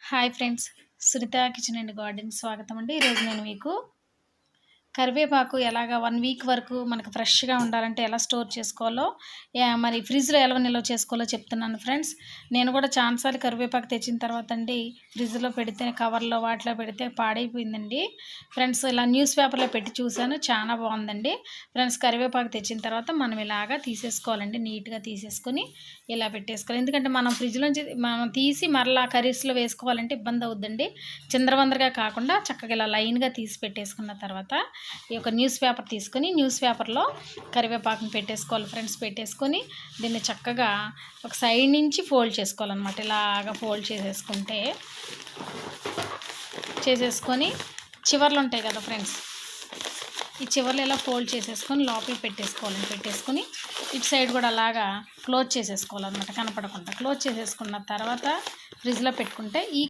Hi friends, Sunitha kitchen and garden స్వాగతం అండి. ఈరోజు నేను మీకు కరివేపాకు ఎలాగా 1 వీక్ వరకు మనకు ఫ్రెష్‌గా ఉండాలంటే ఎలా స్టోర్ చేసుకోవాలో, మరి ఫ్రిడ్జ్‌లో ఎలా నిల్వ చేసుకోవాలో చెప్తున్నాను ఫ్రెండ్స్. నేను కూడా చాలా సార్లు కరివేపాకు తెచ్చిన తర్వాత అండి ఫ్రిడ్జ్‌లో పెడితే కవర్‌లో వాటిలో పెడితే పాడైపోయిందండి. ఫ్రెండ్స్ ఇలా న్యూస్ పేపర్‌లో పెట్టి చూసాను, చాలా బాగుందండి. ఫ్రెండ్స్ కరివేపాకు తెచ్చిన తర్వాత మనం ఇలాగా తీసేసుకోవాలండి. నీట్‌గా తీసేసుకొని ఇలా పెట్టేసుకోవాలి. ఎందుకంటే మనం ఫ్రిడ్జ్‌లోంచి మనం తీసి మరలా కర్రీస్‌లో వేసుకోవాలంటే ఇబ్బంది అవుద్దండి. చిందరవందరగా కాకుండా చక్కగా ఇలా లైన్‌గా తీసి పెట్టేసుకున్న తర్వాత ఈ యొక్క న్యూస్ పేపర్ తీసుకొని న్యూస్ పేపర్లో కరివేపాకుని పెట్టేసుకోవాలి ఫ్రెండ్స్. పెట్టేసుకొని దీన్ని చక్కగా ఒక సైడ్ నుంచి ఫోల్డ్ చేసుకోవాలన్నమాట. ఇలాగా ఫోల్డ్ చేసేసుకొని చివర్లు ఉంటాయి కదా ఫ్రెండ్స్, ఈ చివర్లు ఇలా ఫోల్డ్ చేసేసుకొని లోపల పెట్టేసుకొని ఇటు సైడ్ కూడా అలాగా క్లోజ్ చేసేసుకోవాలన్నమాట. కనపడకుండా క్లోజ్ చేసేసుకున్న తర్వాత ఫ్రిడ్జ్లో పెట్టుకుంటే ఈ